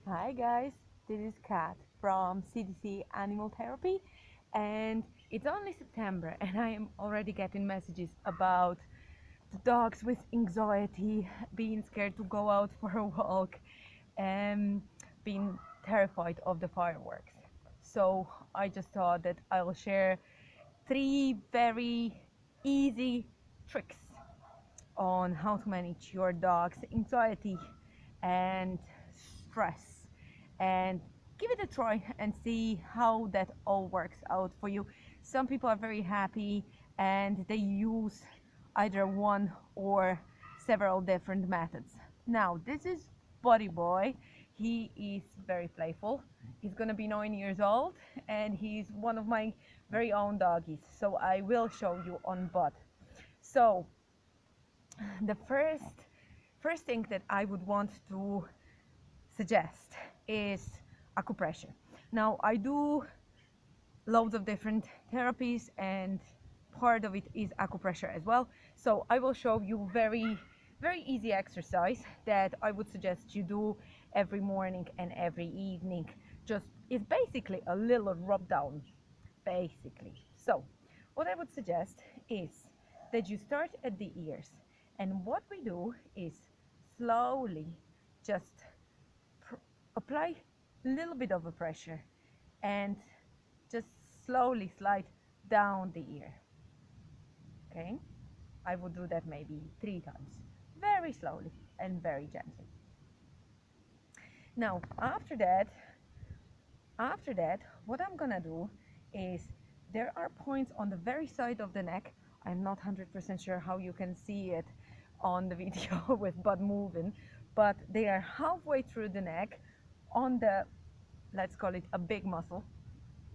Hi guys, this is Kat from CDC Animal Therapy, and it's only September and I am already getting messages about the dogs with anxiety, being scared to go out for a walk, and being terrified of the fireworks. So I just thought that I will share three very easy tricks on how to manage your dog's anxiety and stress, and give it a try and see how that all works out for you. Some people are very happy and they use either one or several different methods. Now, this is Buddyboy. He is very playful. He's gonna be 9 years old and he's one of my very own doggies. So I will show you on Bud. So the first thing that I would want to suggest is acupressure. Now, I do loads of different therapies and part of it is acupressure as well. So I will show you very easy exercise that I would suggest you do every morning and every evening. Just it's basically a little rub down, basically. So what I would suggest is that you start at the ears, and what we do is slowly just apply a little bit of a pressure and just slowly slide down the ear. Okay, I would do that maybe 3 times, very slowly and very gently. Now after that what I'm gonna do is, there are points on the very side of the neck. I'm not 100% sure how you can see it on the video with Bud moving, but they are halfway through the neck on the, let's call it a big muscle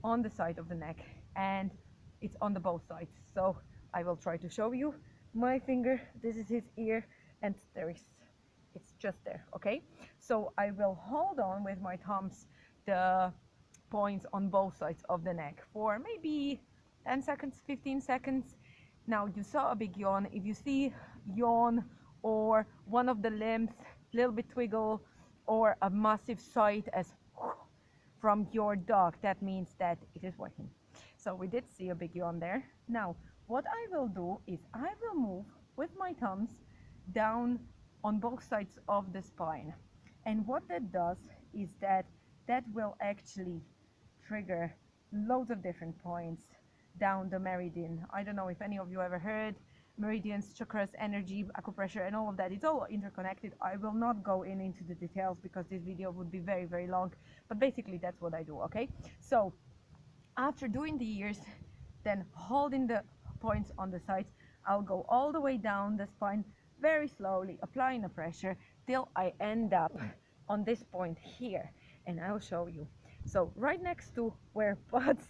on the side of the neck, and it's on the both sides. So I will try to show you my finger. This is his ear and it's just there. Okay, so I will hold on with my thumbs the points on both sides of the neck for maybe 10 seconds, 15 seconds. Now, you saw a big yawn. If you see yawn or one of the limbs little bit twiggle or a massive sigh as from your dog, that means that it is working. So we did see a big yawn there. Now, what I will do is I will move with my thumbs down on both sides of the spine. And what that does is that will actually trigger loads of different points down the meridian. I don't know if any of you ever heard meridians, chakras, energy, acupressure, and all of that. It's all interconnected. I will not go into the details because this video would be very long, but basically that's what I do. Okay, so after doing the ears, then holding the points on the sides, I'll go all the way down the spine very slowly, applying the pressure till I end up on this point here, and I'll show you. So right next to where Bud's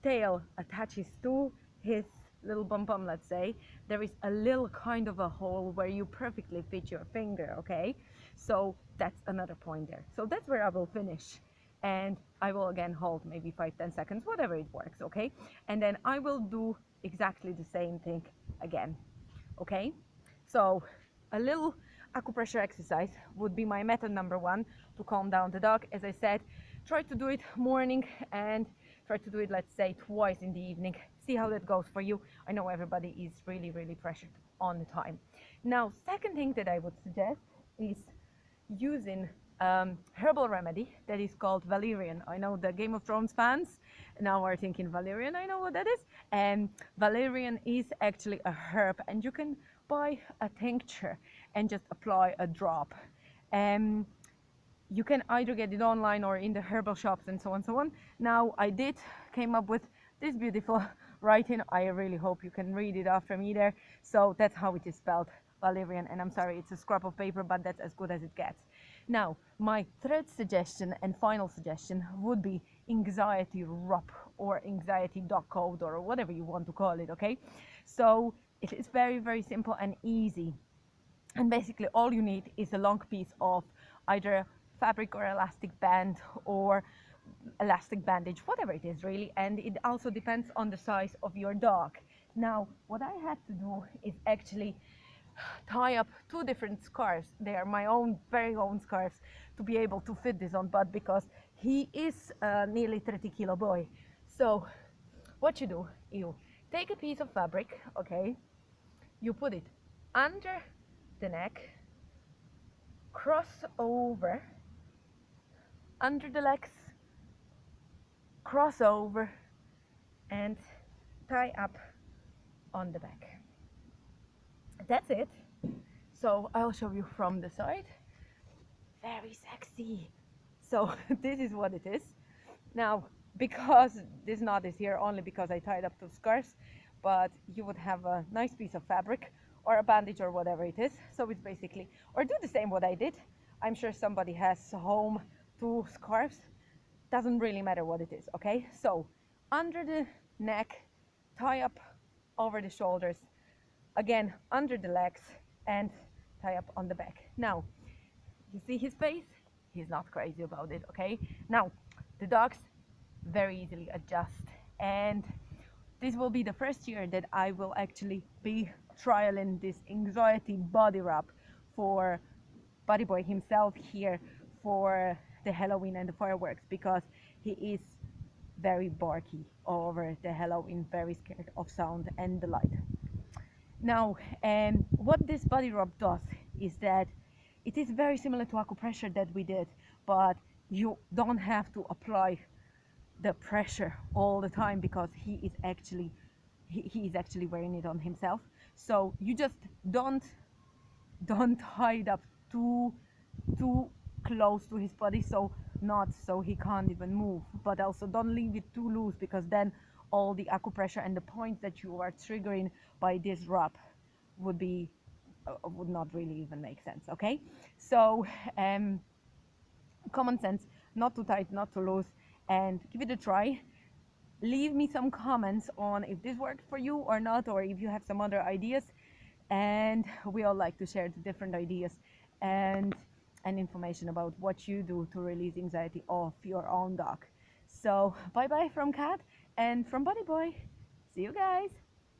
tail attaches to his little bum bum, let's say, there is a little kind of a hole where you perfectly fit your finger. Okay, so that's another point there. So that's where I will finish, and I will again hold maybe 5-10 seconds, whatever it works. Okay, and then I will do exactly the same thing again. Okay, so a little acupressure exercise would be my method number one to calm down the dog. As I said, try to do it morning and try to do it, let's say, twice in the evening. See how that goes for you. I know everybody is really pressured on the time. Now, second thing that I would suggest is using herbal remedy that is called Valerian. I know the Game of Thrones fans now are thinking Valerian, I know what that is. And Valerian is actually a herb, and you can buy a tincture and just apply a drop. You can either get it online or in the herbal shops and so on. Now, I came up with this beautiful writing. I really hope you can read it after me there. So that's how it is spelled, Valerian, and I'm sorry, it's a scrap of paper, but that's as good as it gets. Now, my third suggestion and final suggestion would be anxiety rub or anxiety dog code or whatever you want to call it. Okay, so it is very simple and easy, and basically all you need is a long piece of either fabric or elastic band or elastic bandage, whatever it is really, and it also depends on the size of your dog. Now, what I had to do is actually tie up two different scarves. They are my own, very own scarves to be able to fit this on Bud because he is a nearly 30-kilo boy. So what you do, you take a piece of fabric, okay, you put it under the neck, cross over, under the legs, cross over, and tie up on the back. That's it. So I'll show you from the side. Very sexy. So this is what it is. Now, because this knot is here only because I tied up two scarves, but you would have a nice piece of fabric or a bandage or whatever it is. So it's basically, or do the same what I did. I'm sure somebody has home two scarves. Doesn't really matter what it is, okay? So under the neck, tie up over the shoulders, again under the legs, and tie up on the back. Now, you see his face? He's not crazy about it, okay? Now, the dogs very easily adjust, and this will be the first year that I will actually be trialing this anxiety body wrap for Buddyboy himself here for the Halloween and the fireworks, because he is very barky over the Halloween, very scared of sound and the light. Now, what this body rub does is that it is very similar to acupressure that we did, but you don't have to apply the pressure all the time because he is actually wearing it on himself. So you just don't tie it up too close to his body, so not so he can't even move, but also don't leave it too loose because then all the acupressure and the points that you are triggering by this rub would not really even make sense, okay? So common sense, not too tight, not too loose, and give it a try. Leave me some comments on if this worked for you or not, or if you have some other ideas, and we all like to share the different ideas and information about what you do to release anxiety of your own dog. So bye bye from Kat and from Buddyboy. See you guys.